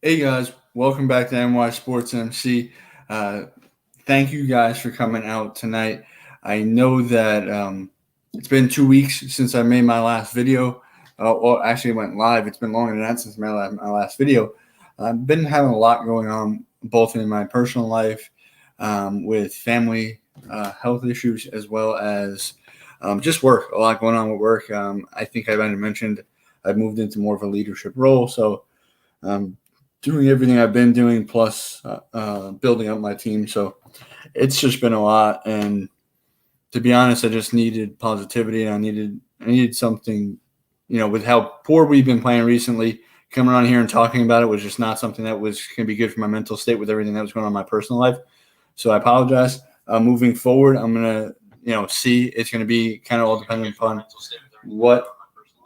Hey guys, welcome back to NY Sports MC. Uh, Thank you guys for coming out tonight. I know that it's been 2 weeks since I made my last video. Well, actually, it went live. It's been longer than that since my last video. I've been having a lot going on, both in my personal life, with family health issues, as well as just work. A lot going on with work. I think I've already mentioned I've moved into more of a leadership role, so um, doing everything I've been doing, plus building up my team. So it's just been a lot. And to be honest, I just needed positivity. I needed something, with how poor we've been playing recently. Coming on here and talking about it was just not something that was going to be good for my mental state with everything that was going on in my personal life. So I apologize. Moving forward, I'm gonna, see. It's going to be kind of all dependent upon what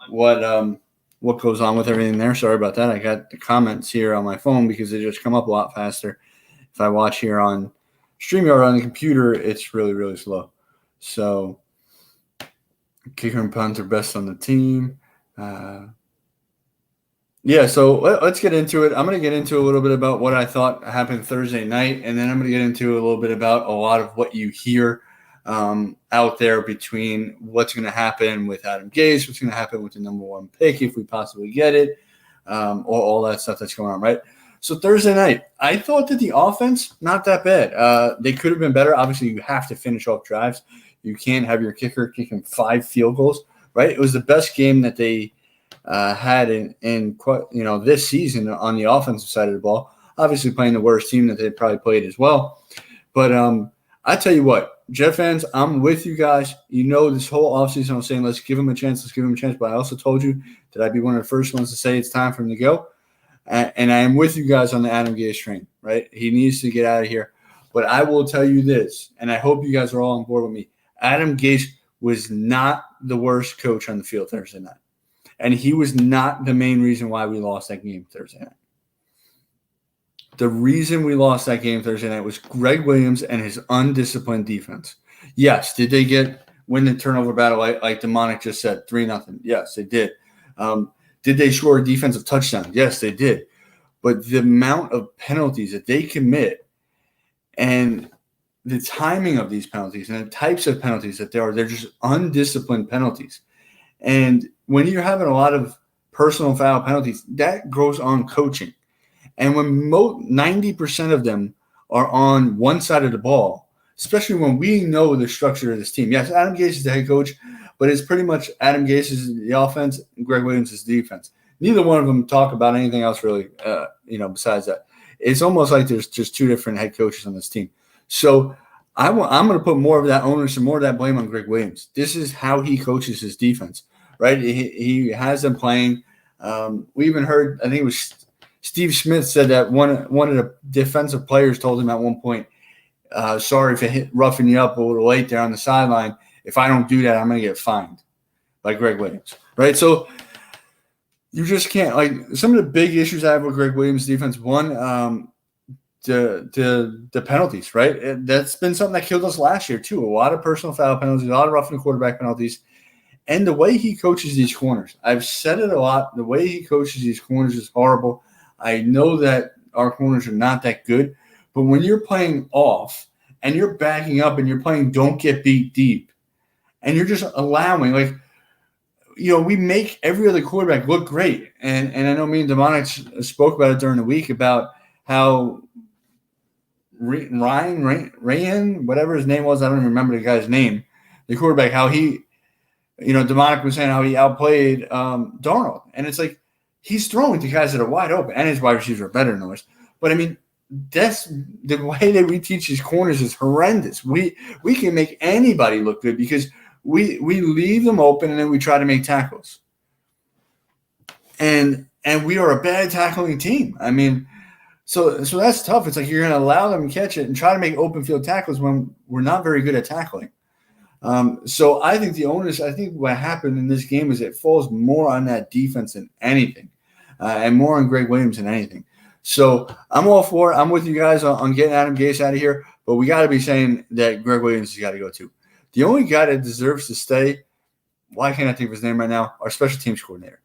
what um what goes on with everything there. Sorry about that. I got the comments here on my phone because they just come up a lot faster. If I watch here on StreamYard on the computer, it's really, really slow. So kicker and punter best on the team. Yeah, so let's get into it. I'm going to get into a little bit about what I thought happened Thursday night, and then I'm going to get into a little bit about a lot of what you hear out there between what's going to happen with Adam Gase, what's going to happen with the number one pick if we possibly get it, or all that stuff that's going on, right? So Thursday night, I thought that the offense, not that bad. They could have been better. Obviously, you have to finish off drives. You can't have your kicker kicking 5 field goals, right? It was the best game that they had in this season on the offensive side of the ball. Obviously, playing the worst team that they probably played as well. But I tell you what, Jet fans, I'm with you guys. This whole offseason I was saying, let's give him a chance, let's give him a chance. But I also told you that I'd be one of the first ones to say it's time for him to go. And I am with you guys on the Adam Gase train, right? He needs to get out of here. But I will tell you this, and I hope you guys are all on board with me. Adam Gase was not the worst coach on the field Thursday night. And he was not the main reason why we lost that game Thursday night. The reason we lost that game Thursday night was Greg Williams and his undisciplined defense. Yes, did they win the turnover battle like Demonic just said, 3-0? Yes, they did. Did they score a defensive touchdown? Yes, they did. But the amount of penalties that they commit and the timing of these penalties and the types of penalties that there are, they're just undisciplined penalties. And when you're having a lot of personal foul penalties, that goes on coaching. And when 90% of them are on one side of the ball, especially when we know the structure of this team. Yes, Adam Gase is the head coach, but it's pretty much Adam Gase is the offense and Greg Williams is the defense. Neither one of them talk about anything else really, besides that. It's almost like there's just two different head coaches on this team. So I'm going to put more of that onus and more of that blame on Greg Williams. This is how he coaches his defense, right? He has them playing. We even heard, I think it was Steve Smith said that one of the defensive players told him at one point, sorry for roughing you up a little late there on the sideline. If I don't do that, I'm going to get fined by Greg Williams, right? So you just can't, like, some of the big issues I have with Greg Williams' defense, one, the penalties, right? That's been something that killed us last year too. A lot of personal foul penalties, a lot of roughing the quarterback penalties, and the way he coaches these corners. I've said it a lot. The way he coaches these corners is horrible. I know that our corners are not that good, but when you're playing off and you're backing up and you're playing don't get beat deep, and you're just allowing, like, we make every other quarterback look great. And I know me and Demonic spoke about it during the week about how Ryan, whatever his name was, I don't even remember the guy's name, the quarterback, how he, Demonic was saying how he outplayed Darnold. And it's like, he's throwing to guys that are wide open, and his wide receivers are better than ours. But, I mean, that's the way that we teach these corners is horrendous. We can make anybody look good because we leave them open and then we try to make tackles. And we are a bad tackling team. I mean, so that's tough. It's like you're going to allow them to catch it and try to make open field tackles when we're not very good at tackling. So I think what happened in this game is it falls more on that defense than anything, and more on Greg Williams than anything. So I'm all for it. I'm with you guys on getting Adam Gase out of here, but we got to be saying that Greg Williams has got to go too. The only guy that deserves to stay, why can't I think of his name right now? Our special teams coordinator.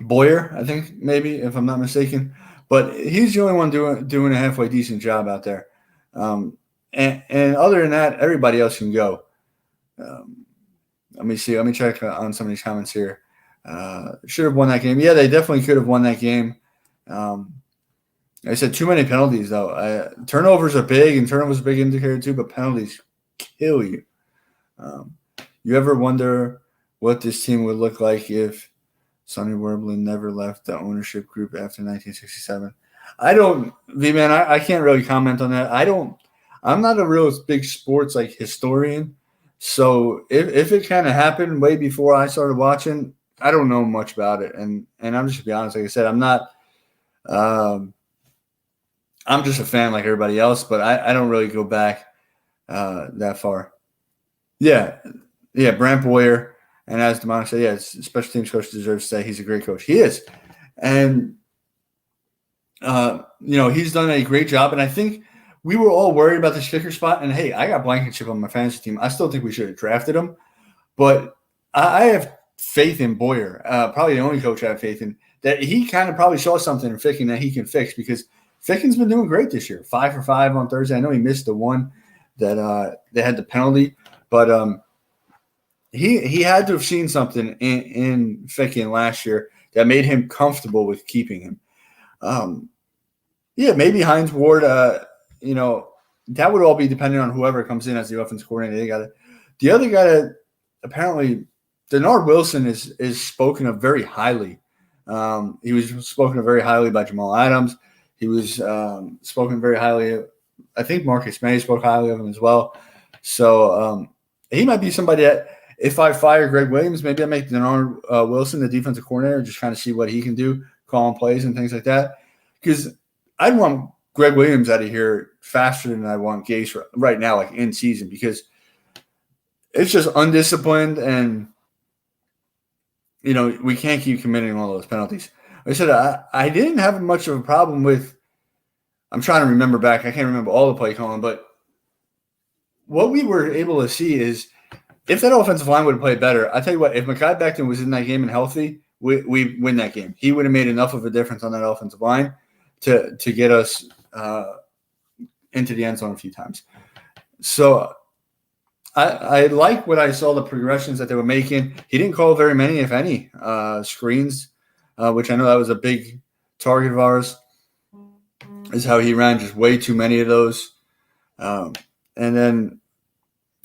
Boyer, I think maybe if I'm not mistaken, but he's the only one doing a halfway decent job out there. And other than that, everybody else can go. Um, Let me see. Let me check on some of these comments here. Should have won that game. Yeah, they definitely could have won that game. Um, I said too many penalties though. Turnovers are big, and turnovers are a big indicator too. But penalties kill you. Um, you ever wonder what this team would look like if Sonny Werblin never left the ownership group after 1967? I don't, V-Man, I can't really comment on that. I'm not a real big sports like historian. So if it kind of happened way before I started watching, I don't know much about it. And I'm just gonna be honest, like I said, um, I'm just a fan like everybody else, but I don't really go back that far. Yeah. Yeah, Brant Boyer. And as Demonic said, yeah, special teams coach deserves to say he's a great coach. He is. And he's done a great job. And I think we were all worried about this kicker spot. And hey, I got Blankenship on my fantasy team. I still think we should have drafted him. But I have faith in Boyer. Probably the only coach I have faith in, that he kind of probably saw something in Ficken that he can fix, because Ficken's been doing great this year. 5 for 5 on Thursday. I know he missed the one that they had the penalty, but he had to have seen something in Ficken last year that made him comfortable with keeping him. Yeah, maybe Hines Ward. That would all be dependent on whoever comes in as the offense coordinator. The other guy that apparently Denard Wilson is spoken of very highly. He was spoken of very highly by Jamal Adams. He was spoken very highly of, I think Marcus May spoke highly of him as well. So he might be somebody that, if I fire Greg Williams, maybe I make Denard Wilson the defensive coordinator, just kind of see what he can do, calling plays and things like that. Because I'd want Greg Williams out of here faster than I want Gase right now, like in season, because it's just undisciplined, and we can't keep committing all those penalties. Like I said, I didn't have much of a problem with. I'm trying to remember back. I can't remember all the play calling, but what we were able to see is, if that offensive line would have played better, I tell you what, if Mekhi Becton was in that game and healthy, we win that game. He would have made enough of a difference on that offensive line to get us into the end zone a few times. So I like what I saw, the progressions that they were making. He didn't call very many, if any, screens, which I know that was a big target of ours, is how he ran just way too many of those. And then,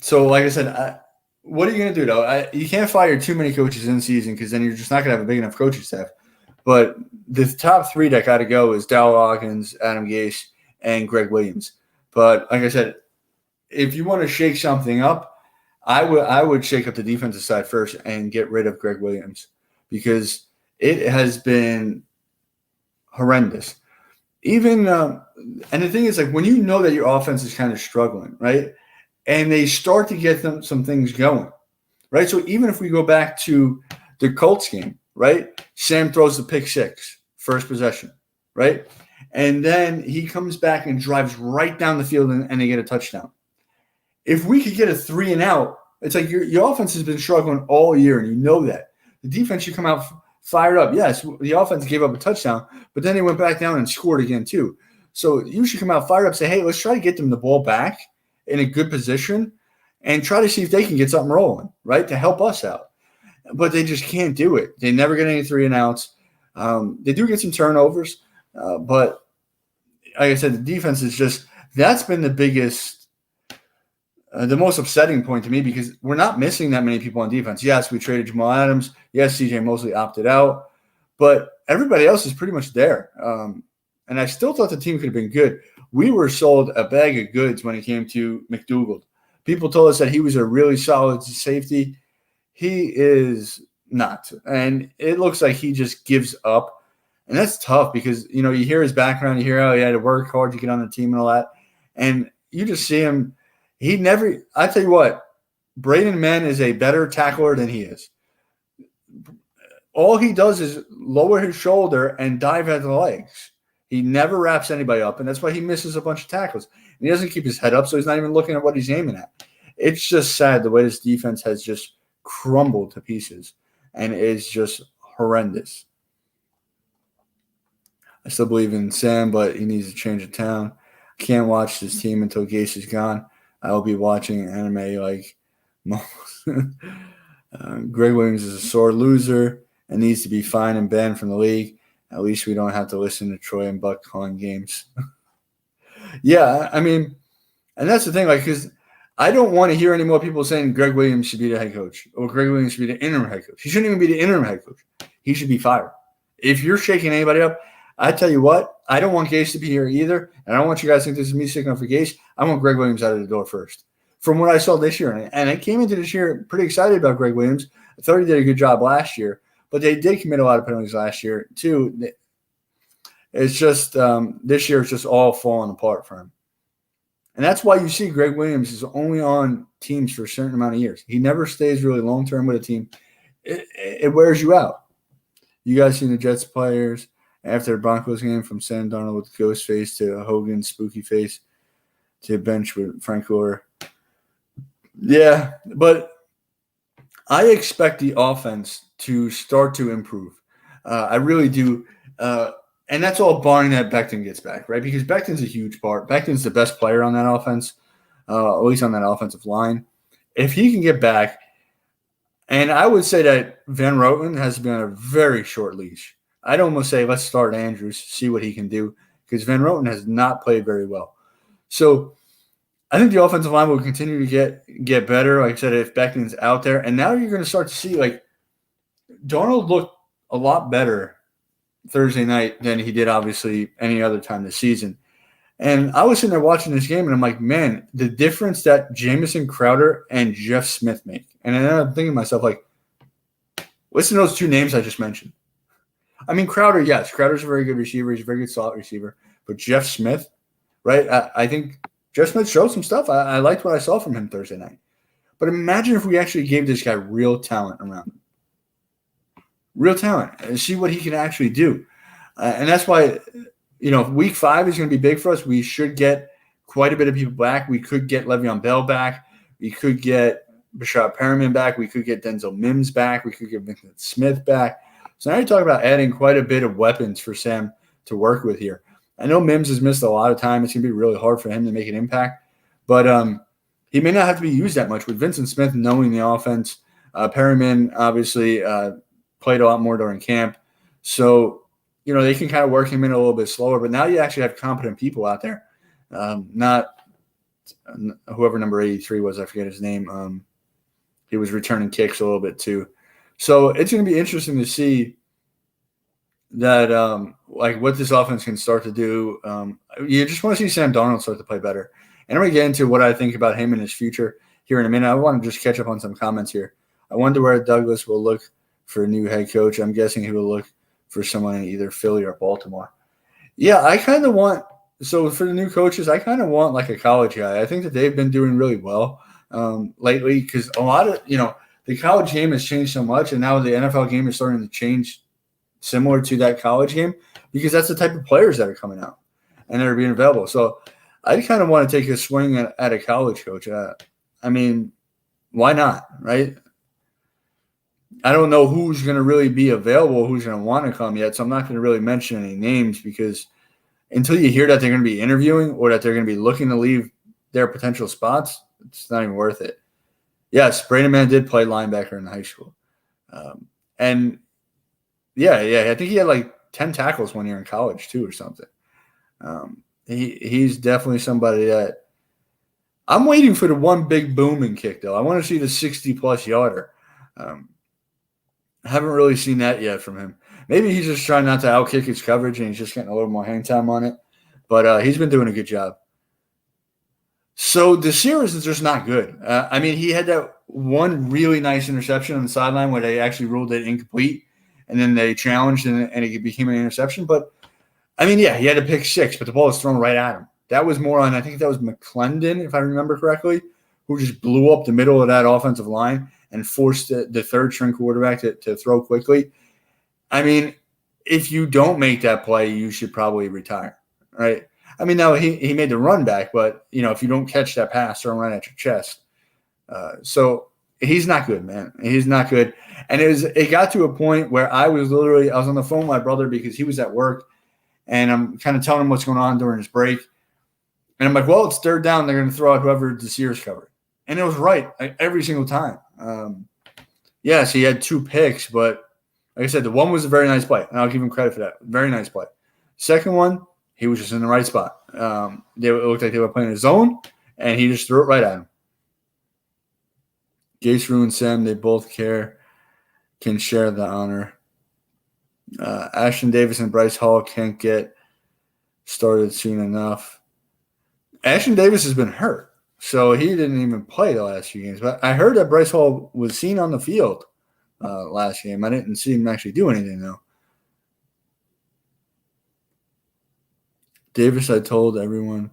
so like I said, what are you going to do, though? You can't fire too many coaches in season, because then you're just not going to have a big enough coaching staff. But the top three that got to go is Dowell Hawkins, Adam Gase, and Greg Williams. But like I said, if you want to shake something up, I would shake up the defensive side first and get rid of Greg Williams, because it has been horrendous. Even and the thing is, like, when you know that your offense is kind of struggling, right, and they start to get some things going, right? So even if we go back to the Colts game, right, Sam throws the pick six, first possession, right, and then he comes back and drives right down the field and they get a touchdown. If we could get a 3 and out, it's like your offense has been struggling all year, and you know that. The defense should come out fired up. Yes, the offense gave up a touchdown, but then they went back down and scored again too. So you should come out fired up, say, hey, let's try to get them the ball back in a good position and try to see if they can get something rolling, right, to help us out. But they just can't do it. They never get any 3 and outs. They do get some turnovers, but like I said, the defense is just – that's been the biggest – the most upsetting point to me, because we're not missing that many people on defense. Yes, we traded Jamal Adams. Yes, CJ Mosley opted out. But everybody else is pretty much there. And I still thought the team could have been good. We were sold a bag of goods when it came to McDougald. People told us that he was a really solid safety. He is not. And it looks like he just gives up. And that's tough, because, you hear his background. You hear how he had to work hard to get on the team and all that. And you just see him. I tell you what, Braden Mann is a better tackler than he is. All he does is lower his shoulder and dive at the legs. He never wraps anybody up, and that's why he misses a bunch of tackles. And he doesn't keep his head up, so he's not even looking at what he's aiming at. It's just sad the way this defense has just crumbled to pieces, and it's just horrendous. I still believe in Sam, but he needs to change of town. I can't watch this team until Gase is gone. I will be watching anime like most. Greg Williams is a sore loser and needs to be fined and banned from the league. At least we don't have to listen to Troy and Buck calling games. Yeah, I mean, and that's the thing, like, because I don't want to hear any more people saying Greg Williams should be the head coach or Greg Williams should be the interim head coach. He shouldn't even be the interim head coach. He should be fired. If you're shaking anybody up, I tell you what, I don't want Gase to be here either, and I don't want you guys to think this is me sticking up for Gase. I want Greg Williams out of the door first. From what I saw this year, and I came into this year pretty excited about Greg Williams. I thought he did a good job last year, but they did commit a lot of penalties last year too. It's just this year it's just all falling apart for him. And that's why you see Greg Williams is only on teams for a certain amount of years. He never stays really long-term with a team. It wears you out. You guys seen the Jets players after the Broncos game from Sam Darnold with ghost face to Hogan spooky face to bench with Frank Gore. Yeah, but I expect the offense to start to improve. I really do. And that's all barring that Becton gets back, right? Because Becton's a huge part. Becton's the best player on that offense, at least on that offensive line. If he can get back, and I would say that Van Roten has been on a very short leash. I'd almost say let's start Andrews, see what he can do, because Van Roten has not played very well. So I think the offensive line will continue to get better. Like I said, if Becton's out there, and now you're going to start to see like Darnold looked a lot better Thursday night than he did obviously any other time this season. And I was sitting there watching this game, and I'm like, man, the difference that Jamison Crowder and Jeff Smith make. And then I'm thinking to myself, like, listen to those two names I just mentioned. I mean, Crowder, yes, Crowder's a very good receiver. He's a very good slot receiver. But Jeff Smith, right? I think Jeff Smith showed some stuff. I liked what I saw from him Thursday night. But imagine if we actually gave this guy real talent around him. Real talent. And see what he can actually do. And that's why, week 5 is going to be big for us. We should get quite a bit of people back. We could get Le'Veon Bell back. We could get Breshad Perriman back. We could get Denzel Mims back. We could get Vincent Smith back. So now you're talking about adding quite a bit of weapons for Sam to work with here. I know Mims has missed a lot of time. It's going to be really hard for him to make an impact. But he may not have to be used that much with Vincent Smith knowing the offense. Perriman obviously played a lot more during camp. So, they can kind of work him in a little bit slower. But now you actually have competent people out there. Not whoever number 83 was, I forget his name. He was returning kicks a little bit too. So it's going to be interesting to see that, what this offense can start to do. You just want to see Sam Darnold start to play better. And I'm going to get into what I think about him in his future here in a minute. I want to just catch up on some comments here. I wonder where Douglas will look for a new head coach. I'm guessing he will look for someone in either Philly or Baltimore. Yeah, I kind of want – so for the new coaches, I kind of want like a college guy. I think that they've been doing really well lately because a lot of – the college game has changed so much, and now the NFL game is starting to change similar to that college game because that's the type of players that are coming out and that are being available. So I kind of want to take a swing at a college coach. I mean, why not, right? I don't know who's going to really be available, who's going to want to come yet, so I'm not going to really mention any names because until you hear that they're going to be interviewing or that they're going to be looking to leave their potential spots, it's not even worth it. Yes, Braden Mann did play linebacker in high school. And, I think he had like 10 tackles one year in college too or something. He's definitely somebody that – I'm waiting for the one big booming kick, though. I want to see the 60-plus yarder. I haven't really seen that yet from him. Maybe he's just trying not to outkick his coverage and he's just getting a little more hang time on it. But he's been doing a good job. So the series is just not good. I mean, he had that one really nice interception on the sideline where they actually ruled it incomplete, and then they challenged and it became an interception. But, I mean, yeah, he had a pick 6, but the ball was thrown right at him. That was more on, I think that was McClendon, if I remember correctly, who just blew up the middle of that offensive line and forced the third-string quarterback to throw quickly. I mean, if you don't make that play, you should probably retire, right? I mean, no, he made the run back, but, if you don't catch that pass, throw right at your chest. So he's not good, man. He's not good. And it got to a point where I was on the phone with my brother because he was at work, And I'm kind of telling him what's going on during his break. And I'm like, well, it's third down. They're going to throw out whoever Desir's covering. And it was right every single time. Yes, he had 2 picks, but like I said, the one was a very nice play, and I'll give him credit for that. Very nice play. Second one, he was just in the right spot. It looked like they were playing a zone, and he just threw it right at him. Gase, Rue, and Sam, they both can share the honor. Ashton Davis and Bryce Hall can't get started soon enough. Ashton Davis has been hurt, so he didn't even play the last few games. But I heard that Bryce Hall was seen on the field last game. I didn't see him actually do anything, though. Davis, I told everyone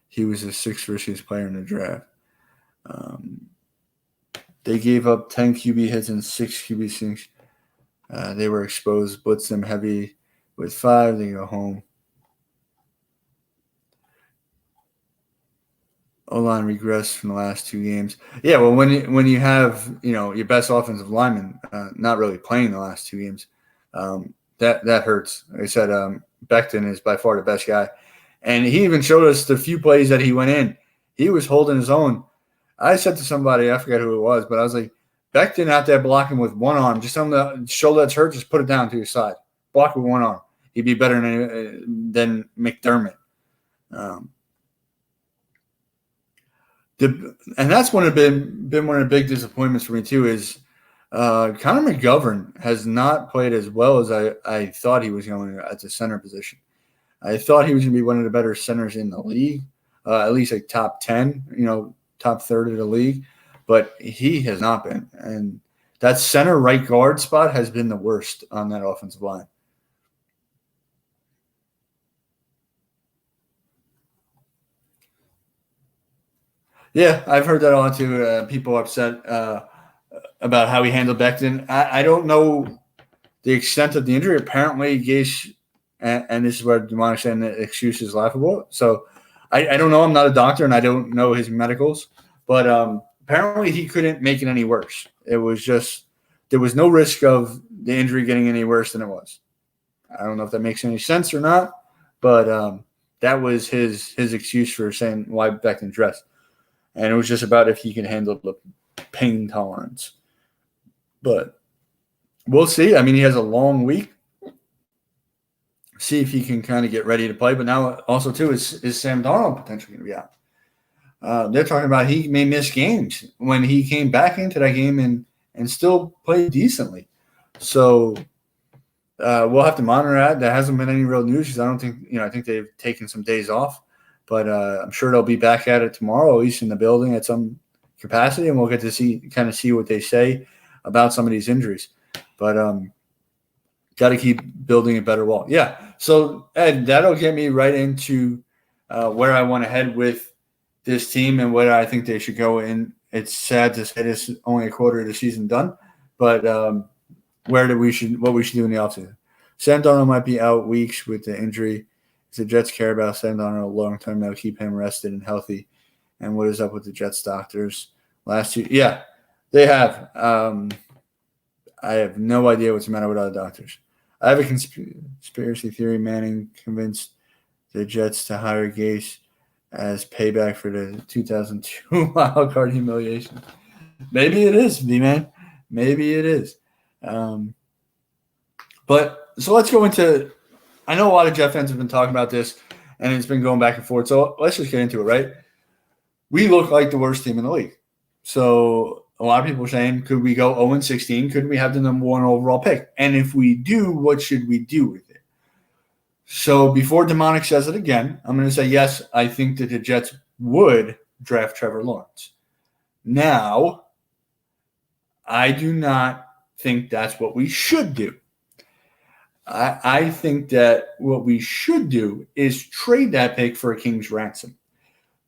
he was the 6th riskiest player in the draft. They gave up 10 QB hits and 6 QB sinks. They were exposed, blitzed them heavy with 5. They go home. O-line regressed from the last 2 games. Yeah, well, when you have your best offensive lineman not really playing the last 2 games, that hurts. Like I said, Becton is by far the best guy, and he even showed us the few plays that he went in. He was holding his own. I said to somebody, I forget who it was, but I was like, Becton out there blocking with one arm. Just on the shoulder that's hurt, just put it down to your side. Block with one arm. He'd be better than McDermott. And that's been one of the big disappointments for me too. Is Connor McGovern has not played as well as I thought he was going at the center position. I thought he was going to be one of the better centers in the league, at least like top 10, top third of the league, but he has not been. And that center right guard spot has been the worst on that offensive line. Yeah, I've heard that a lot too. People upset about how he handled Becton. I don't know the extent of the injury. Apparently, Gase, and this is where Demonic saying the excuse is laughable. So I don't know. I'm not a doctor, and I don't know his medicals. But apparently, he couldn't make it any worse. It was just there was no risk of the injury getting any worse than it was. I don't know if that makes any sense or not, but that was his excuse for saying why Becton dressed. And it was just about if he can handle the pain tolerance. But we'll see. I mean, he has a long week. See if he can kind of get ready to play. But now also, too, is Sam Darnold potentially going to be out? They're talking about he may miss games when he came back into that game and still played decently. So we'll have to monitor that. There hasn't been any real news because I don't think – I think they've taken some days off. But I'm sure they'll be back at it tomorrow, at least in the building at some capacity, and we'll get to see what they say about some of these injuries. But got to keep building a better wall. Yeah. So, Ed, that'll get me right into where I want to head with this team and where I think they should go in. It's sad to say this is only a quarter of the season done, but what we should do in the offseason. Sam Darnold might be out weeks with the injury. The Jets care about Sam Darnold long term. They'll keep him rested and healthy. And what is up with the Jets doctors? Last year, yeah, they have. I have no idea what's the matter with other doctors. I have a conspiracy theory. Manning convinced the Jets to hire Gase as payback for the 2002 wild card humiliation. Maybe it is, D-Man. Maybe it is. But so let's go into. I know a lot of Jet fans have been talking about this, and it's been going back and forth. So let's just get into it, right? We look like the worst team in the league. So a lot of people are saying, could we go 0-16? Could we have the number 1 overall pick? And if we do, what should we do with it? So before Demonic says it again, I'm going to say, yes, I think that the Jets would draft Trevor Lawrence. Now, I do not think that's what we should do. I think that what we should do is trade that pick for a king's ransom.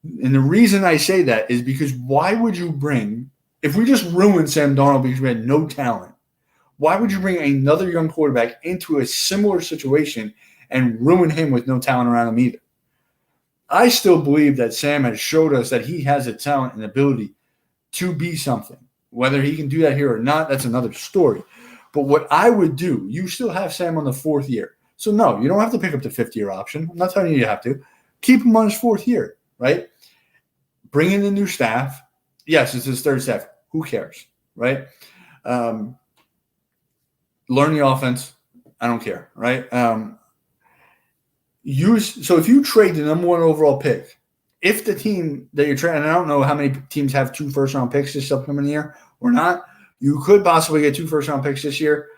And the reason I say that is because why would you bring – if we just ruined Sam Darnold because we had no talent, why would you bring another young quarterback into a similar situation and ruin him with no talent around him either? I still believe that Sam has showed us that he has a talent and ability to be something. Whether he can do that here or not, that's another story. But what I would do, you still have Sam on the 4th year. So no, you don't have to pick up the 5th-year option. I'm not telling you have to. Keep him on his 4th year, right? Bring in the new staff. Yes, it's his 3rd staff. Who cares, right? Learn the offense. I don't care, right? So if you trade the number 1 overall pick, if the team that you're trading, and I don't know how many teams have 2 first-round picks this upcoming year or not, you could possibly get 2 first-round picks this year.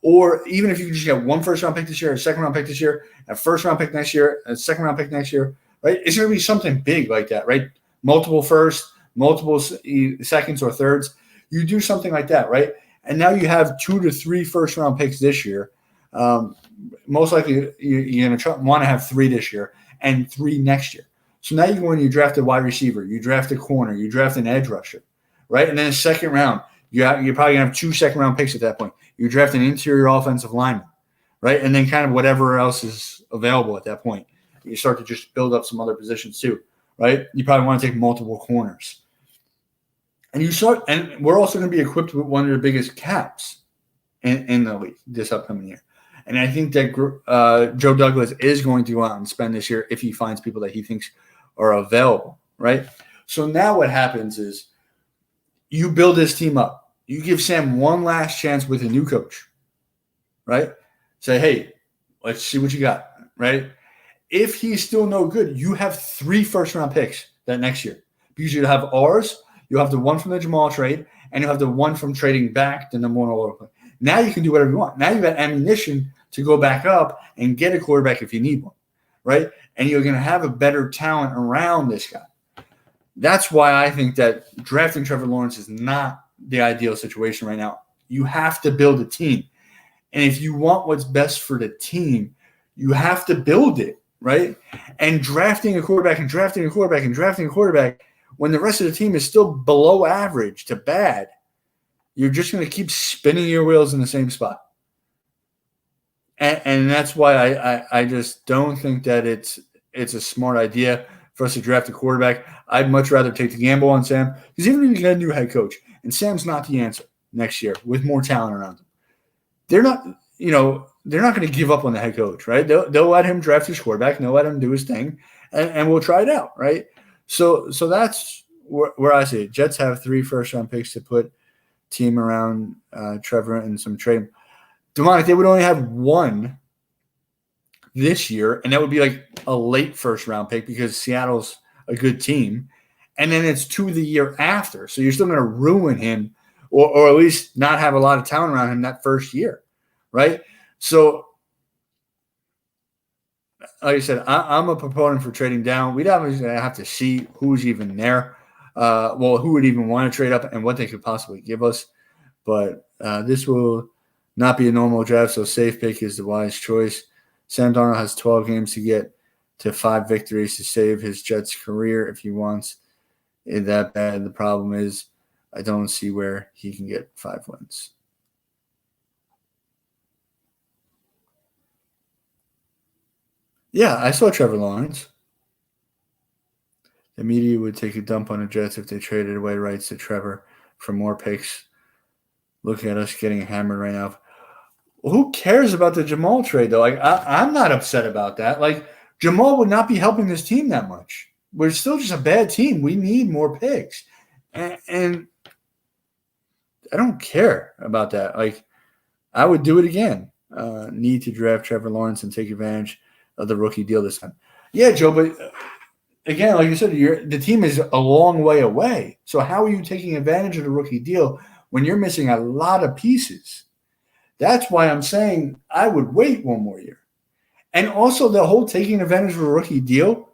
Or even if you just get 1 first-round pick this year, a 2nd-round pick this year, a 1st-round pick next year, a 2nd-round pick next year, right? It's going to be something big like that, right? Multiple firsts, multiple seconds or thirds. You do something like that, right? And now you have 2 to 3 first-round picks this year. Most likely you're going to want to have 3 this year and 3 next year. So now you go and you draft a wide receiver, you draft a corner, you draft an edge rusher, right? And then 2nd round, you're probably going to have 2 second-round picks at that point. You draft an interior offensive lineman, right? And then kind of whatever else is available at that point. You start to just build up some other positions too, right? You probably want to take multiple corners. And we're also going to be equipped with one of the biggest caps in the league this upcoming year. And I think that Joe Douglas is going to go out and spend this year if he finds people that he thinks are available, right? So now what happens is you build this team up. You give Sam one last chance with a new coach, right? Say, hey, let's see what you got, right? If he's still no good, you have 3 first-round picks that next year. Because you have ours, you have the 1 from the Jamal trade, and you have the 1 from trading back the number 1 overall pick. Now you can do whatever you want. Now you've got ammunition to go back up and get a quarterback if you need one, right? And you're going to have a better talent around this guy. That's why I think that drafting Trevor Lawrence is not the ideal situation right now. You have to build a team. And if you want what's best for the team, you have to build it, right? And drafting a quarterback and drafting a quarterback and drafting a quarterback when the rest of the team is still below average to bad, you're just going to keep spinning your wheels in the same spot. And that's why I just don't think that it's a smart idea for us to draft a quarterback. I'd much rather take the gamble on Sam because even if you get a new head coach, and Sam's not the answer next year with more talent around him, they're not going to give up on the head coach, right? They'll let him draft his quarterback, and they'll let him do his thing, and we'll try it out, right? So that's where I see it. Jets have 3 first-round picks to put team around Trevor and some trade. Demonic, they would only have 1 this year, and that would be like a late first-round pick because Seattle's a good team. And then it's 2 the year after. So you're still going to ruin him or at least not have a lot of talent around him that first year, right? So, like I said, I'm a proponent for trading down. We'd obviously have to see who's even there. Who would even want to trade up and what they could possibly give us. But this will not be a normal draft, so safe pick is the wise choice. Sam Darnold has 12 games to get to 5 victories to save his Jets career if he wants it that bad. The problem is I don't see where he can get 5 wins. Yeah, I saw Trevor Lawrence. The media would take a dump on the Jets if they traded away rights to Trevor for more picks. Look at us getting hammered right now. Who cares about the Jamal trade, though? Like, I'm not upset about that. Like, Jamal would not be helping this team that much. We're still just a bad team. We need more picks. And I don't care about that. Like, I would do it again. Need to draft Trevor Lawrence and take advantage of the rookie deal this time. Yeah, Joe, but again, like you said, the team is a long way away. So how are you taking advantage of the rookie deal when you're missing a lot of pieces? That's why I'm saying I would wait 1 more year. And also the whole taking advantage of a rookie deal,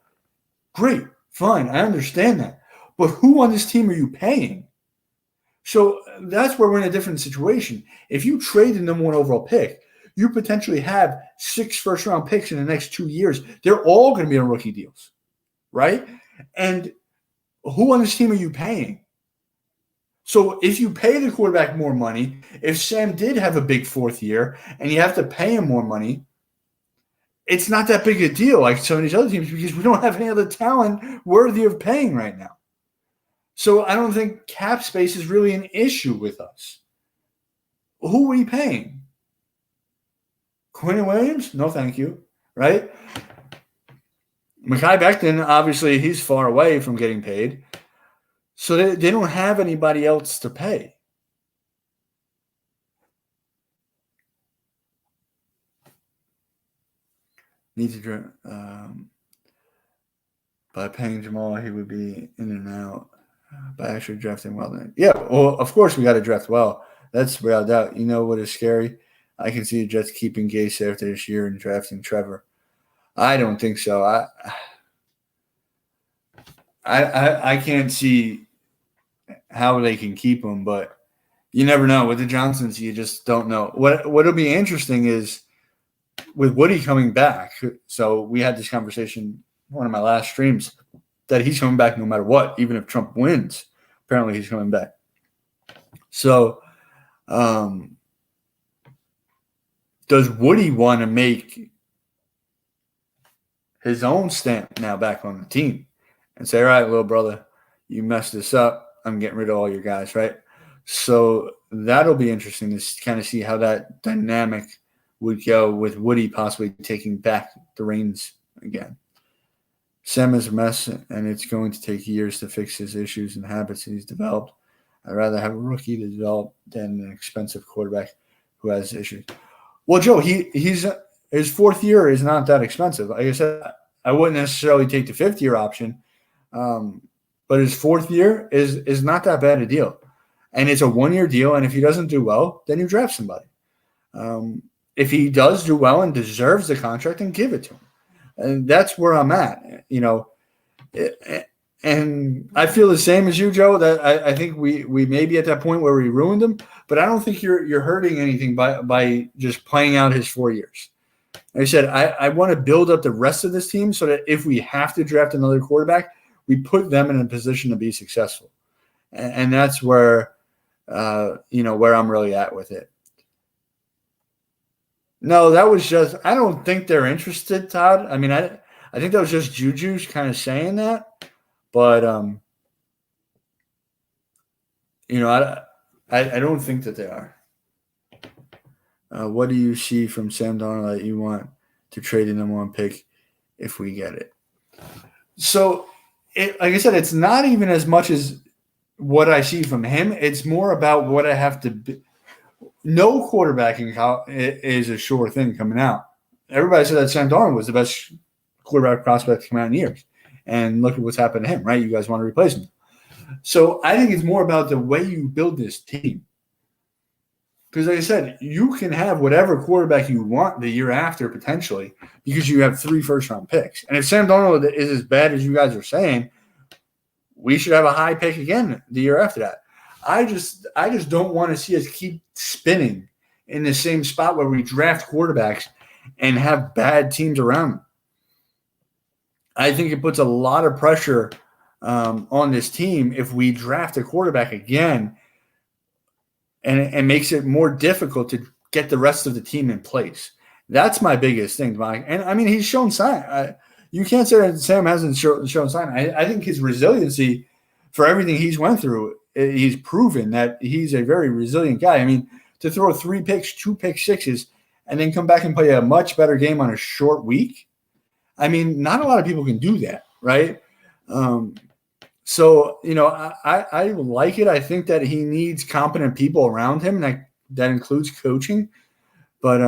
great, fine, I understand that. But who on this team are you paying? So that's where we're in a different situation. If you trade the number 1 overall pick, you potentially have 6 first-round picks in the next 2 years. They're all going to be on rookie deals, right? And who on this team are you paying? So if you pay the quarterback more money, if Sam did have a big 4th year and you have to pay him more money, it's not that big a deal like some of these other teams because we don't have any other talent worthy of paying right now. So I don't think cap space is really an issue with us. Who are we paying? Quinn Williams, no thank you, right? Mekhi Becton, obviously, he's far away from getting paid. So they don't have anybody else to pay. Need to by paying Jamal, he would be in and out. By actually drafting well, then yeah. Well, of course we got to draft well. That's without doubt. You know what is scary? I can see the Jets keeping Gase after this year and drafting Trevor. I don't think so. I can't see how they can keep him, but you never know. With the Johnsons, you just don't know. What'll be interesting is with Woody coming back. So we had this conversation in one of my last streams that he's coming back no matter what, even if Trump wins. Apparently he's coming back. So does Woody want to make his own stamp now back on the team and say, all right, little brother, you messed this up. I'm getting rid of all your guys, right? So that'll be interesting to kind of see how that dynamic would go with Woody possibly taking back the reins again. Sam is a mess, and it's going to take years to fix his issues and habits he's developed. I'd rather have a rookie to develop than an expensive quarterback who has issues. Well, Joe, he's his fourth year is not that expensive. Like I said, I wouldn't necessarily take the fifth-year option, but his fourth year is not that bad a deal. And it's a one-year deal, and if he doesn't do well, then you draft somebody. If he does do well and deserves the contract, then give it to him. And that's where I'm at, you know. And I feel the same as you, Joe, that I think we may be at that point where we ruined him, but I don't think you're hurting anything by just playing out his 4 years. Like I said, I want to build up the rest of this team so that if we have to draft another quarterback, we put them in a position to be successful. And that's where, where I'm really at with it. No, that was just – I don't think they're interested, Todd. I mean, I think that was just Juju's kind of saying that. But, I don't think that they are. What do you see from Sam Darnold that you want to trade in the number one pick if we get it? So, like I said, it's not even as much as what I see from him. It's more about what I have to be. No quarterbacking is a sure thing coming out. Everybody said that Sam Darnold was the best quarterback prospect to come out in years. And look at what's happened to him, right? You guys want to replace him. So I think it's more about the way you build this team. Because like I said, you can have whatever quarterback you want the year after potentially because you have 3 first-round picks. And if Sam Darnold is as bad as you guys are saying, we should have a high pick again the year after that. I just don't want to see us keep spinning in the same spot where we draft quarterbacks and have bad teams around them. I think it puts a lot of pressure on this team if we draft a quarterback again and makes it more difficult to get the rest of the team in place. That's my biggest thing, Mike. And, I mean, he's shown sign. You can't say that Sam hasn't shown sign. I think his resiliency for everything he's went through, he's proven that he's a very resilient guy. I mean, to throw 3 picks, 2 pick sixes, and then come back and play a much better game on a short week, I mean, not a lot of people can do that, right? So, I like it. I think that he needs competent people around him, and that includes coaching. But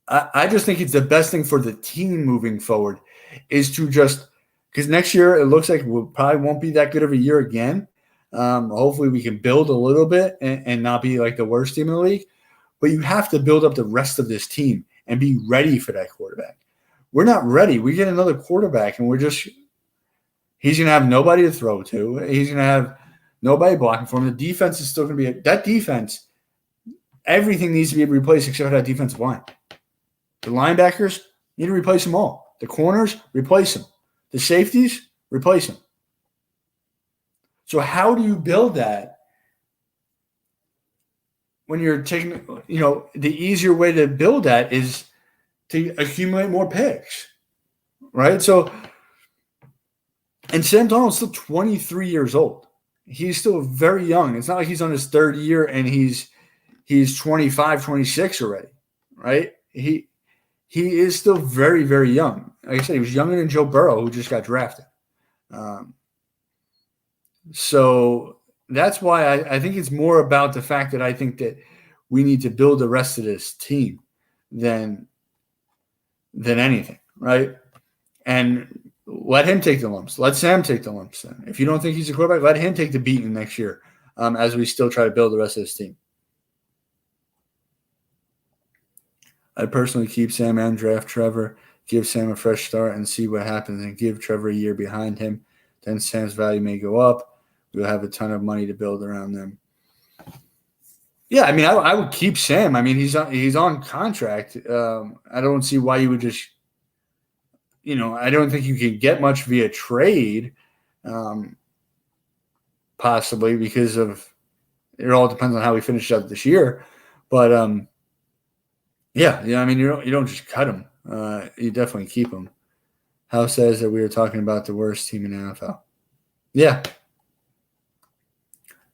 I just think it's the best thing for the team moving forward is to just – because next year it looks like we probably won't be that good of a year again. Hopefully we can build a little bit and not be like the worst team in the league. But you have to build up the rest of this team and be ready for that quarterback. We're not ready. We get another quarterback, and he's going to have nobody to throw to. He's going to have nobody blocking for him. The defense is still going to be – that defense, everything needs to be replaced except for that defensive line. The linebackers, need to replace them all. The corners, replace them. The safeties, replace them. So how do you build that when you're taking – the easier way to build that is – to accumulate more picks, right? So, and Sam Darnold's still 23 years old. He's still very young. It's not like he's on his 3rd year and he's 25, 26 already, right? he is still very, very young. Like I said, he was younger than Joe Burrow, who just got drafted. Um, so that's why I think it's more about the fact that I think that we need to build the rest of this team than anything, right? And let him take the lumps. Let Sam take the lumps. Then, if you don't think he's a quarterback, let him take the beating next year, as we still try to build the rest of this team. I'd personally keep Sam and draft Trevor, give Sam a fresh start and see what happens, and give Trevor a year behind him. Then Sam's value may go up. We'll have a ton of money to build around them. Yeah, I mean, I would keep Sam. I mean, he's on contract. I don't see why you would just, I don't think you can get much via trade, possibly because of it all depends on how we finish up this year. But yeah. I mean, you don't just cut him. You definitely keep him. House says that we were talking about the worst team in the NFL. Yeah.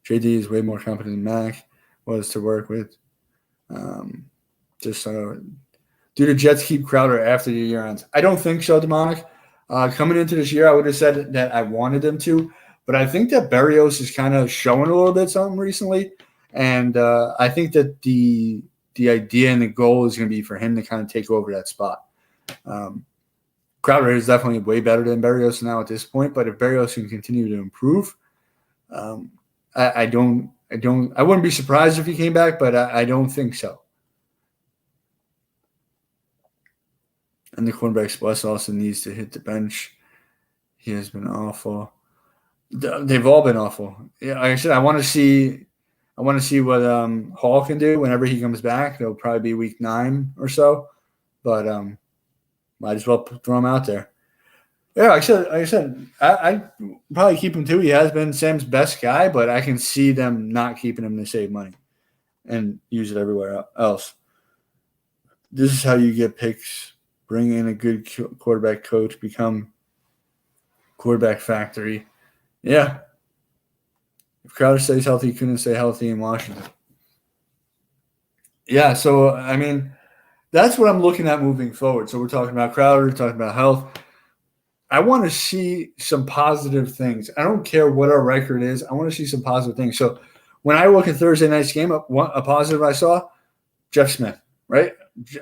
JD is way more competent than Mac was to work with. Do the Jets keep Crowder after the year ends? I don't think so, Demonic. Coming into this year, I would have said that I wanted them to, but I think that Berrios is kind of showing a little bit something recently, and I think that the idea and the goal is going to be for him to kind of take over that spot. Crowder is definitely way better than Berrios now at this point, but if Berrios can continue to improve, I wouldn't be surprised if he came back, but I don't think so. And the cornerback spot also needs to hit the bench. He has been awful. They've all been awful. Yeah, like I said, I want to see what Hall can do whenever he comes back. It'll probably be week 9 or so, but might as well throw him out there. Yeah, like I said, I probably keep him too. He has been Sam's best guy, but I can see them not keeping him to save money and use it everywhere else. This is how you get picks. Bring in a good quarterback coach, become quarterback factory. Yeah. If Crowder stays healthy, he couldn't stay healthy in Washington. Yeah, so, I mean, that's what I'm looking at moving forward. So we're talking about Crowder, talking about health. I want to see some positive things. I don't care what our record is. I want to see some positive things. So when I look at Thursday night's game, a positive I saw, Jeff Smith, right?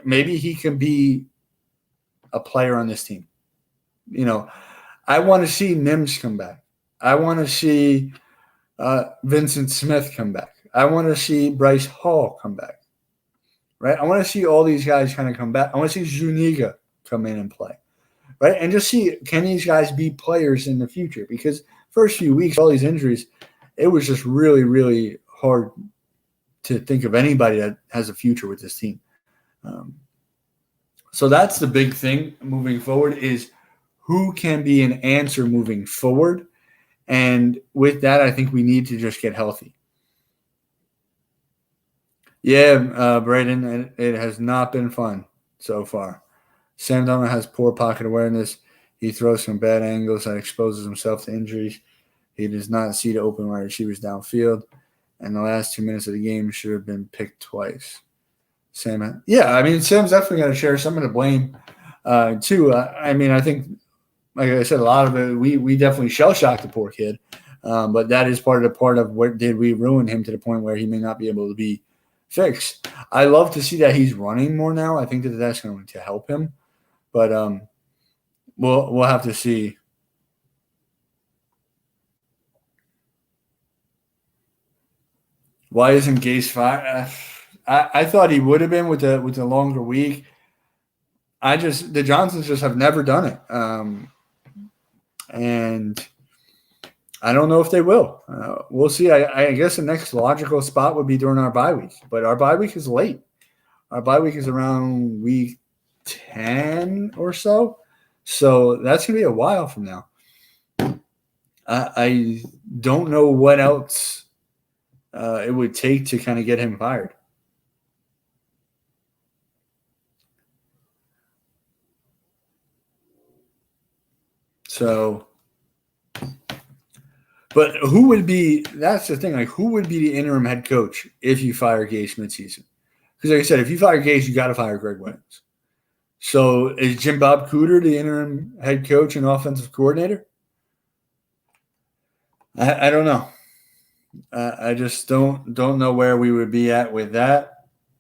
Maybe he can be a player on this team. I want to see Mims come back. I want to see Vincent Smith come back. I want to see Bryce Hall come back. Right? I want to see all these guys kind of come back. I want to see Zuniga come in and play. Right? And just see, can these guys be players in the future? Because first few weeks, all these injuries, it was just really, really hard to think of anybody that has a future with this team. So that's the big thing moving forward is who can be an answer moving forward. And with that, I think we need to just get healthy. Yeah, Braden, it has not been fun so far. Sam Darnold has poor pocket awareness. He throws from bad angles that exposes himself to injuries. He does not see the open wide receivers downfield. And the last 2 minutes of the game should have been picked twice. Sam, yeah, I mean, Sam's definitely got to share some of the blame, too. I mean, I think, like I said, a lot of it, we definitely shell-shocked the poor kid. But that is part of what did we ruin him to the point where he may not be able to be fixed. I love to see that he's running more now. I think that that's going to help him. But we'll have to see. Why isn't Gase fired? I thought he would have been with the longer week. The Johnsons just have never done it, and I don't know if they will. We'll see. I guess the next logical spot would be during our bye week, but our bye week is late. Our bye week is around week 10 or so, so that's gonna be a while from now. I don't know what else it would take to kind of get him fired. So, but who would be – that's the thing. Like, who would be the interim head coach if you fire Gase midseason? Because like I said, if you fire Gase, you got to fire Greg Williams. So is Jim Bob Cooter the interim head coach and offensive coordinator? I don't know. I just don't know where we would be at with that.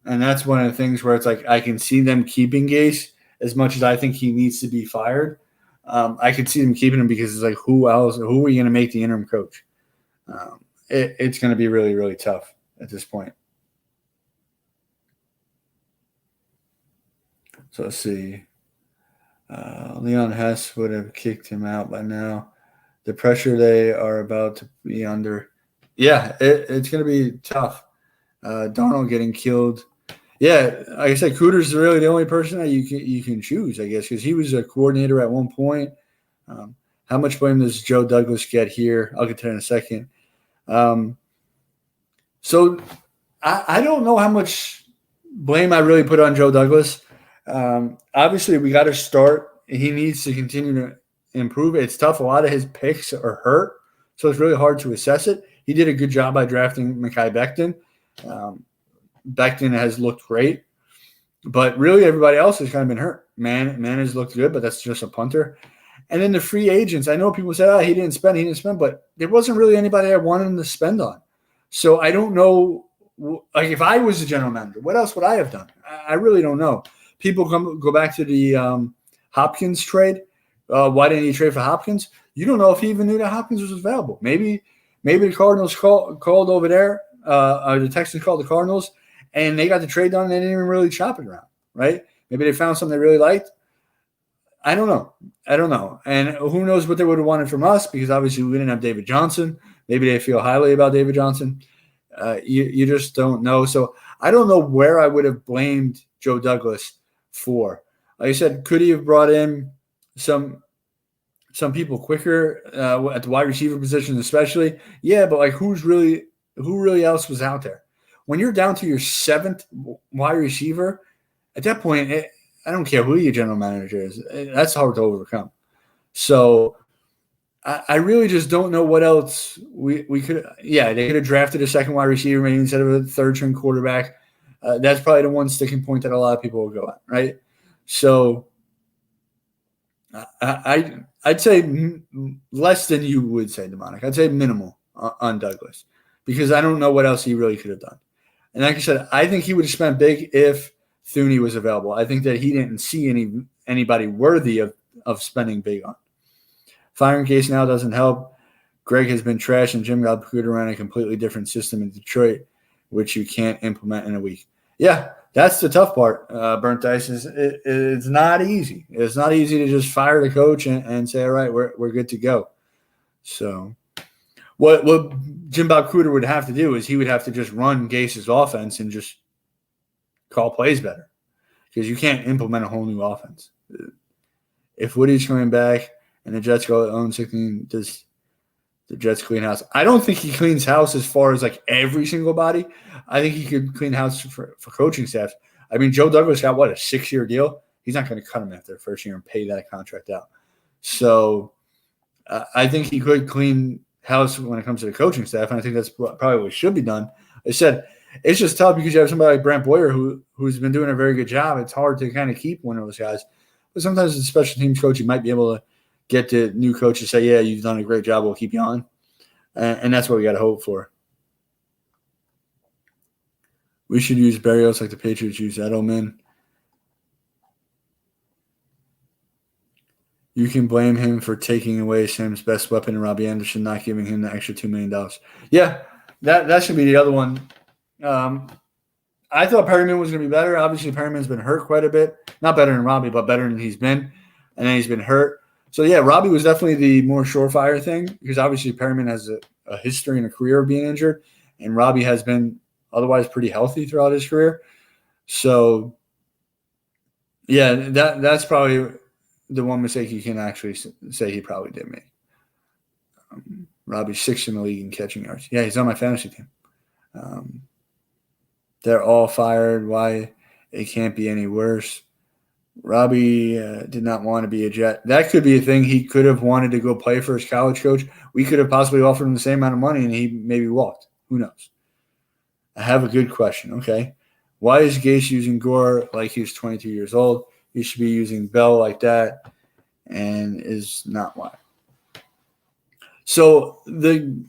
And that's one of the things where it's like I can see them keeping Gase as much as I think he needs to be fired. I could see them keeping him because it's like, who else? Who are you going to make the interim coach? It's going to be really, really tough at this point. So let's see. Leon Hess would have kicked him out by now. The pressure they are about to be under. Yeah, it's going to be tough. Darnold getting killed. Yeah, like I said, Cooter's really the only person that you can choose, I guess, because he was a coordinator at one point. How much blame does Joe Douglas get here? I'll get to that in a second. So I don't know how much blame I really put on Joe Douglas. Obviously, we got to start. He needs to continue to improve. It's tough. A lot of his picks are hurt, so it's really hard to assess it. He did a good job by drafting Mekhi Becton. Becton has looked great, but really everybody else has kind of been hurt. Man has looked good, but that's just a punter. And then the free agents, I know people say, he didn't spend, but there wasn't really anybody I wanted him to spend on. So I don't know, like if I was the general manager, what else would I have done? I really don't know. People go back to the Hopkins trade. Why didn't he trade for Hopkins? You don't know if he even knew that Hopkins was available. Maybe the Cardinals called over there, or the Texans called the Cardinals, and they got the trade done and they didn't even really chop it around, right? Maybe they found something they really liked. I don't know. And who knows what they would have wanted from us, because obviously we didn't have David Johnson. Maybe they feel highly about David Johnson. You just don't know. So I don't know where I would have blamed Joe Douglas for. Like I said, could he have brought in some people quicker at the wide receiver position especially? Yeah, but like who really else was out there? When you're down to your seventh wide receiver, at that point, I don't care who your general manager is. That's hard to overcome. So I really just don't know what else we could. Yeah, they could have drafted a second wide receiver maybe instead of a third-string quarterback. That's probably the one sticking point that a lot of people will go at, right? So I'd say less than you would say, Demonic. I'd say minimal on Douglas, because I don't know what else he really could have done. And like I said, I think he would have spent big if Thuney was available. I think that he didn't see anybody worthy of spending big on. Firing Gase now doesn't help. Greg has been trash, and Jim Bob Cooter ran a completely different system in Detroit, which you can't implement in a week. Yeah, that's the tough part, Burnt Ice. It's not easy. It's not easy to just fire the coach and say, all right, we're good to go. So what Jim Bob Cooter would have to do is he would have to just run Gase's offense and just call plays better, because you can't implement a whole new offense. If Woody's coming back and the Jets go 0-16, does the Jets clean house? I don't think he cleans house as far as like every single body. I think he could clean house for coaching staff. I mean, Joe Douglas got, a 6-year deal? He's not going to cut him after the first year and pay that contract out. So I think he could clean house when it comes to the coaching staff, and I think that's probably what should be done. I said it's just tough because you have somebody like Brant Boyer who's been doing a very good job. It's hard to kind of keep one of those guys. But sometimes as a special teams coach, you might be able to get the new coach to say, yeah, you've done a great job, we'll keep you on. And that's what we got to hope for. We should use Berrios like the Patriots use Edelman. You can blame him for taking away Sam's best weapon and Robbie Anderson, not giving him the extra $2 million. Yeah, that should be the other one. I thought Perryman was going to be better. Obviously, Perryman's been hurt quite a bit. Not better than Robbie, but better than he's been. And then he's been hurt. So, yeah, Robbie was definitely the more surefire thing, because obviously Perryman has a history and a career of being injured, and Robbie has been otherwise pretty healthy throughout his career. So, yeah, that's probably the one mistake you can actually say he probably did make. Robbie's 6th in the league in catching yards. Yeah, he's on my fantasy team. They're all fired. Why it can't be any worse. Robbie did not want to be a Jet. That could be a thing. He could have wanted to go play for his college coach. We could have possibly offered him the same amount of money, and he maybe walked. Who knows? I have a good question. Okay. Why is Gase using Gore like he's 22 years old? He should be using Bell like that, and is not why. So the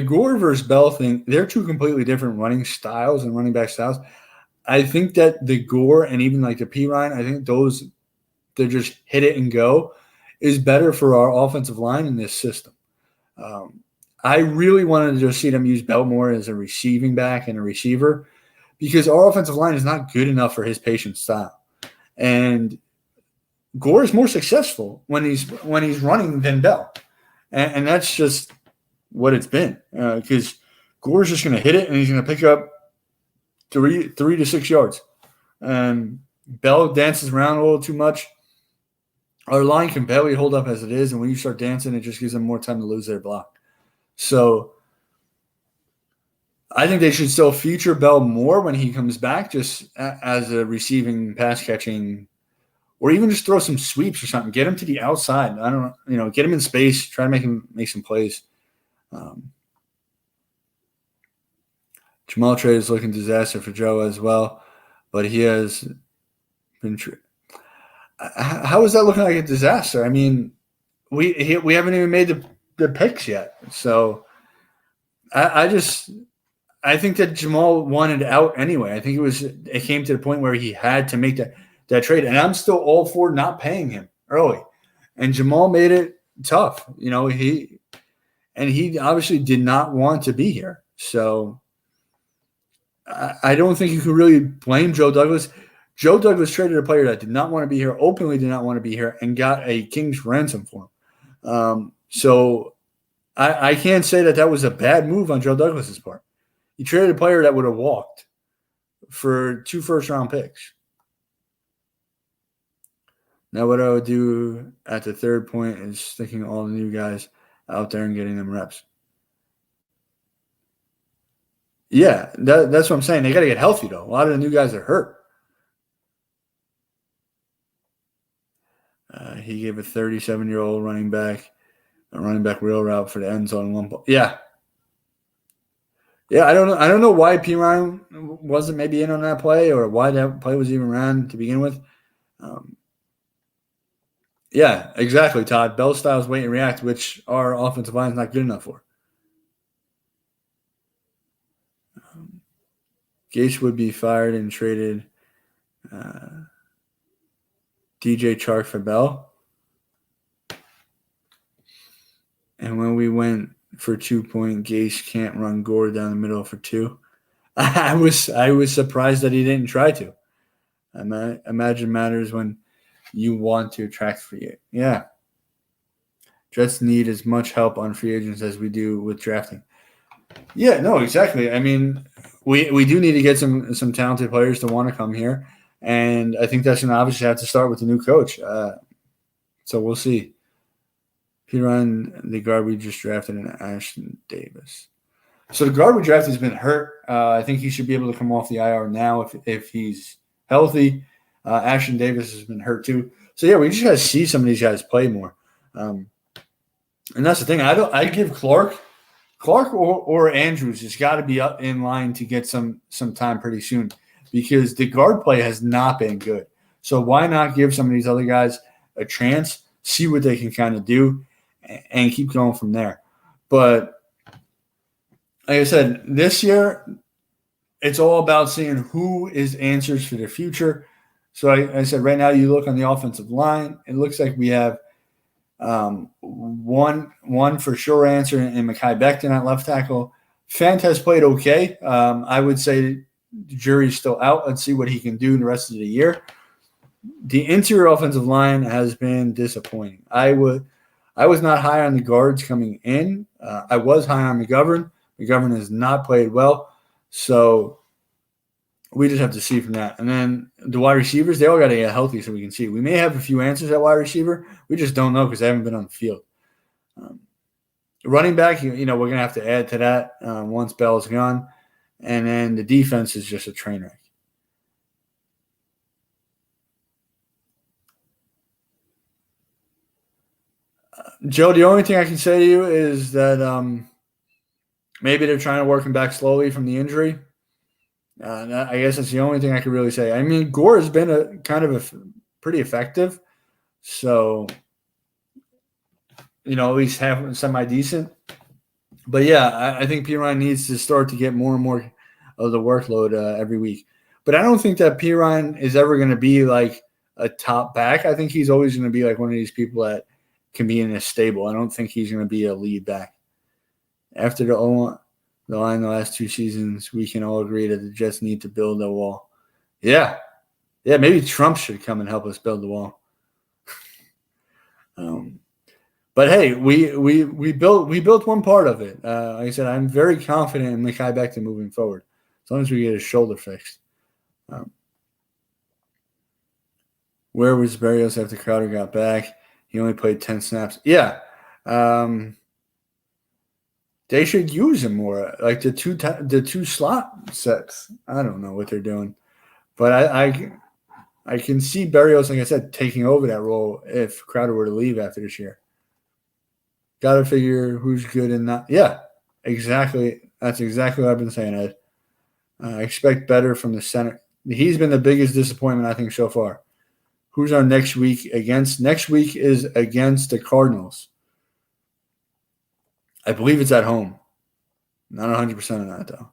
Gore versus Bell thing, they're two completely different running styles and running back styles. I think that the Gore and even like the Perine, I think those they're just hit it and go is better for our offensive line in this system. I really wanted to just see them use Bell more as a receiving back and a receiver because our offensive line is not good enough for his patient style. And Gore is more successful when he's running than Bell. And that's just what it's been because Gore's just going to hit it and he's going to pick up 3 to 6 yards. And Bell dances around a little too much. Our line can barely hold up as it is, and when you start dancing, it just gives them more time to lose their block. So I think they should still feature Bell more when he comes back, just as a receiving, pass catching, or even just throw some sweeps or something. Get him to the outside. I don't know, get him in space. Try to make him make some plays. Jamal trade is looking disaster for Joe as well, but he has been. How is that looking like a disaster? I mean, we haven't even made the picks yet. So I think that Jamal wanted out anyway. I think it came to the point where he had to make that trade, and I'm still all for not paying him early. And Jamal made it tough. He obviously did not want to be here. So I don't think you can really blame Joe Douglas. Joe Douglas traded a player that did not want to be here, openly did not want to be here, and got a king's ransom for him. So I can't say that was a bad move on Joe Douglas's part. He traded a player that would have walked for 2 first-round picks. Now what I would do at the third point is sticking all the new guys out there and getting them reps. Yeah, that's what I'm saying. They got to get healthy, though. A lot of the new guys are hurt. He gave a 37-year-old running back a running back wheel route for the end zone one ball. Yeah. I don't know why Perine wasn't maybe in on that play or why that play was even ran to begin with. Yeah, exactly, Todd. Bell styles wait and react, which our offensive line is not good enough for. Gase would be fired and traded DJ Chark for Bell. And when we went for 2-point, Gase can't run Gore down the middle for 2. I was surprised that he didn't try to. Imagine matters when you want to attract free agents. Yeah. Jets need as much help on free agents as we do with drafting. Yeah, no, exactly. I mean, we do need to get some talented players to want to come here. And I think that's going to obviously have to start with the new coach. So we'll see. Perine, the guard we just drafted, and Ashton Davis. So the guard we drafted has been hurt. I think he should be able to come off the IR now if he's healthy. Ashton Davis has been hurt too. So yeah, we just got to see some of these guys play more. And that's the thing. I give Clark or Andrews has got to be up in line to get some time pretty soon because the guard play has not been good. So why not give some of these other guys a chance, see what they can kind of do, and keep going from there. But like I said, this year it's all about seeing who is answers for the future. So I said right now you look on the offensive line, it looks like we have one for sure answer in Mekhi Becton at left tackle. Fant has played okay. I would say the jury's still out. Let's see what he can do the rest of the year. The interior offensive line has been disappointing. I was not high on the guards coming in. I was high on McGovern. McGovern has not played well. So we just have to see from that. And then the wide receivers, they all got to get healthy so we can see. We may have a few answers at wide receiver. We just don't know because they haven't been on the field. Running back, we're going to have to add to that once Bell's gone. And then the defense is just a train wreck. Joe, the only thing I can say to you is that maybe they're trying to work him back slowly from the injury. I guess that's the only thing I could really say. I mean, Gore has been a kind of pretty effective, so at least half semi decent. But yeah, I think Perine needs to start to get more and more of the workload every week. But I don't think that Perine is ever going to be like a top back. I think he's always going to be like one of these people that can be in a stable. I don't think he's going to be a lead back. After the line the last 2 seasons, we can all agree that the Jets need to build a wall. Yeah. Yeah, maybe Trump should come and help us build the wall. But hey, we built one part of it. Like I said, I'm very confident in Mekhi Becton moving forward, as long as we get his shoulder fixed. Where was Berrios after Crowder got back? He only played 10 snaps. Yeah, they should use him more, like the two slot sets. I don't know what they're doing, but I can see Berrios, like I said, taking over that role if Crowder were to leave after this year. Got to figure who's good and not. Yeah, exactly. That's exactly what I've been saying, Ed. I expect better from the center. He's been the biggest disappointment, I think, so far. Who's our next week against? Next week is against the Cardinals. I believe it's at home. Not 100% on that, though.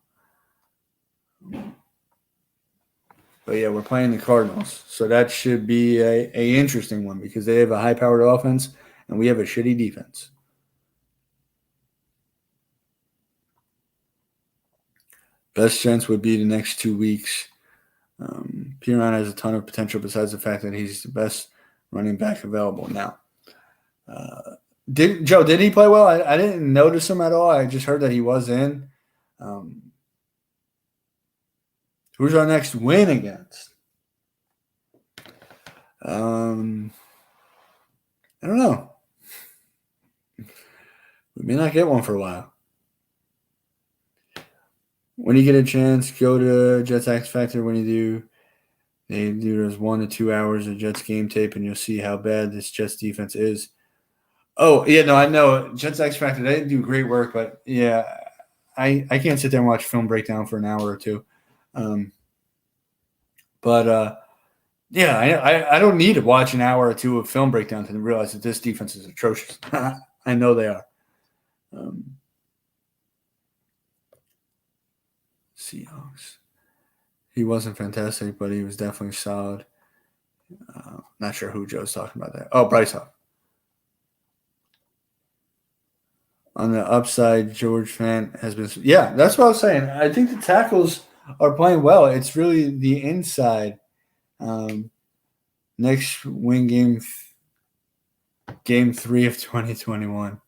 But yeah, we're playing the Cardinals. So that should be a interesting one because they have a high-powered offense and we have a shitty defense. Best chance would be the next 2 weeks. Perine has a ton of potential besides the fact that he's the best running back available now. Did he play well? I didn't notice him at all. I just heard that he was in. Who's our next win against? I don't know. We may not get one for a while. When you get a chance, go to Jets X Factor. When you do, they do those 1 to 2 hours of Jets game tape, and you'll see how bad this Jets defense is. Oh, yeah, no, I know. Jets X Factor, they do great work, but, yeah, I can't sit there and watch film breakdown for an hour or two. Yeah, I don't need to watch an hour or two of film breakdown to realize that this defense is atrocious. I know they are. Seahawks. He wasn't fantastic, but he was definitely solid. Not sure who Joe's talking about there. Oh, Bryce Hall. On the upside, George Fant has been. Yeah, that's what I was saying. I think the tackles are playing well. It's really the inside. Next win game 3 of 2021.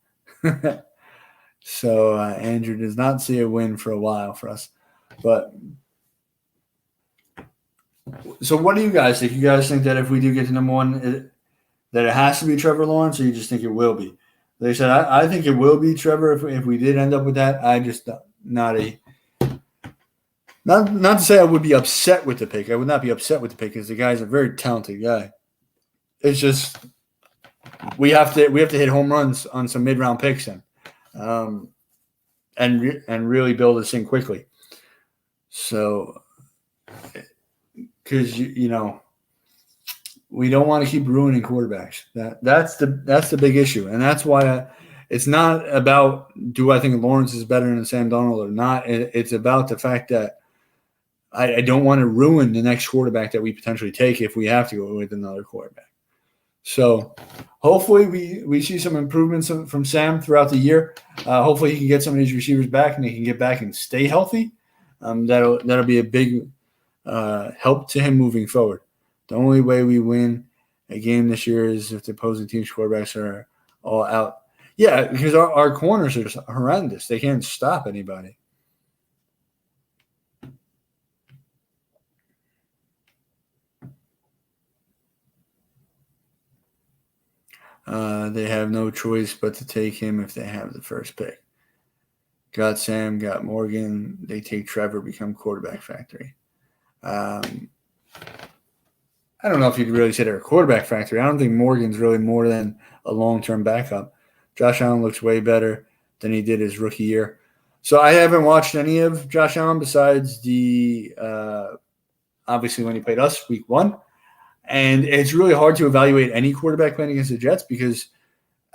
So Andrew does not see a win for a while for us. But so what do you guys think? You guys think that if we do get to number 1, that it has to be Trevor Lawrence, or you just think it will be? They said I think it will be Trevor if we did end up with that. I just not to say I would be upset with the pick. I would not be upset with the pick because the guy's a very talented guy. It's just we have to hit home runs on some mid-round picks and really build this thing quickly. So, because we don't want to keep ruining quarterbacks. That's the big issue, and that's why it's not about do I think Lawrence is better than Sam Darnold or not. It's about the fact that I don't want to ruin the next quarterback that we potentially take if we have to go with another quarterback. So hopefully we see some improvements from Sam throughout the year. Hopefully he can get some of these receivers back and they can get back and stay healthy. That'll be a big help to him moving forward. The only way we win a game this year is if the opposing team's quarterbacks are all out. Yeah, because our corners are just horrendous. They can't stop anybody. They have no choice but to take him if they have the first pick. Got Sam, got Morgan. They take Trevor, become quarterback factory. I don't know if you'd really say they're a quarterback factory. I don't think Morgan's really more than a long-term backup. Josh Allen looks way better than he did his rookie year. So I haven't watched any of Josh Allen besides the obviously when he played us week 1. And it's really hard to evaluate any quarterback playing against the Jets because,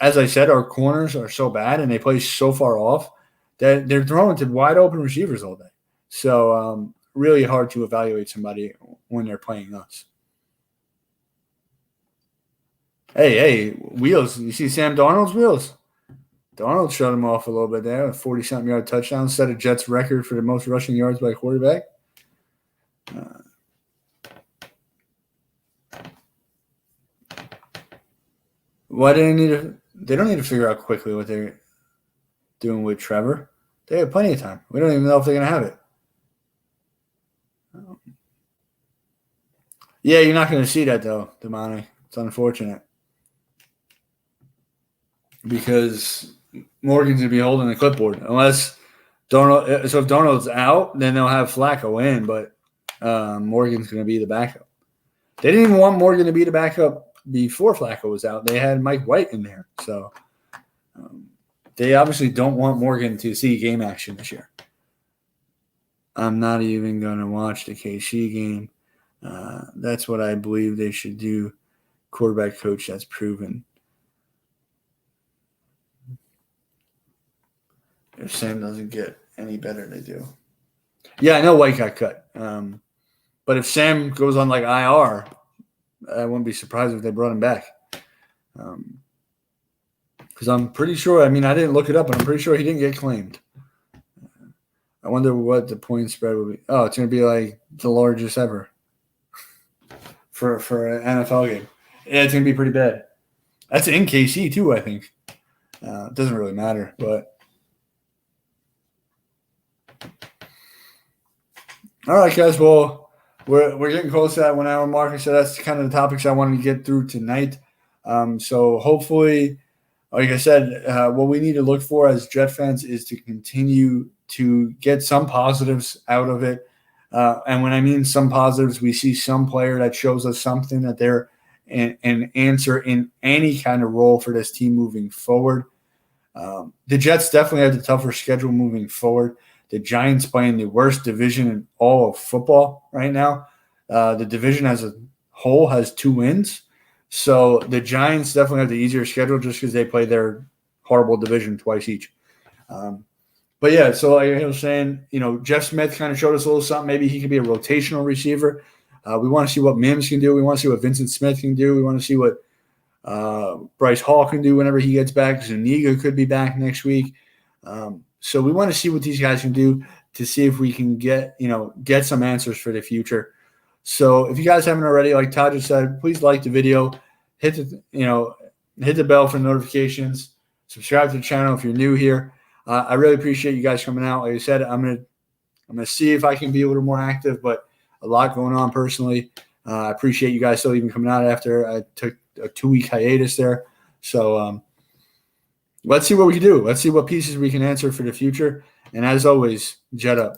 as I said, our corners are so bad and they play so far off that they're throwing to wide open receivers all day. So really hard to evaluate somebody when they're playing us. Hey, wheels. You see Sam Darnold's wheels? Darnold shut him off a little bit there. A 40-something yard touchdown, set a Jets record for the most rushing yards by a quarterback. Why do they need to? They don't need to figure out quickly what they're doing with Trevor. They have plenty of time. We don't even know if they're going to have it. Yeah, you're not going to see that though, Damani. It's unfortunate because Morgan's going to be holding the clipboard unless Darnold. So if Darnold's out, then they'll have Flacco in, but Morgan's going to be the backup. They didn't even want Morgan to be the backup before Flacco was out. They had Mike White in there. So they obviously don't want Morgan to see game action this year. I'm not even going to watch the KC game. That's what I believe they should do. Quarterback coach that's proven. If Sam doesn't get any better, they do. Yeah, I know White got cut. But if Sam goes on like IR, I wouldn't be surprised if they brought him back. Because I'm pretty sure, I didn't look it up, but I'm pretty sure he didn't get claimed. I wonder what the point spread will be. Oh, it's going to be like the largest ever for an NFL game. Yeah, it's going to be pretty bad. That's in KC too, I think. It doesn't really matter, but. All right, guys. Well, we're getting close to that 1 hour mark. So that's kind of the topics I wanted to get through tonight. So hopefully, like I said, what we need to look for as Jet fans is to continue to get some positives out of it. And when I mean some positives, we see some player that shows us something that they're an answer in any kind of role for this team moving forward. The Jets definitely have the tougher schedule moving forward. The Giants playing the worst division in all of football right now. The division as a whole has 2 wins. So the Giants definitely have the easier schedule just because they play their horrible division twice each. But yeah, so like I was saying, Jeff Smith kind of showed us a little something. Maybe he could be a rotational receiver. We want to see what Mims can do. We want to see what Vincent Smith can do. We want to see what Bryce Hall can do whenever he gets back. Zuniga could be back next week. So we want to see what these guys can do to see if we can get some answers for the future. So if you guys haven't already, like Todd just said, please like the video, hit the bell for notifications, subscribe to the channel if you're new here. I really appreciate you guys coming out. Like I said, I'm gonna see if I can be a little more active, but a lot going on personally. I appreciate you guys still even coming out after I took a 2-week hiatus there. So let's see what we can do. Let's see what pieces we can answer for the future. And as always, Jet up.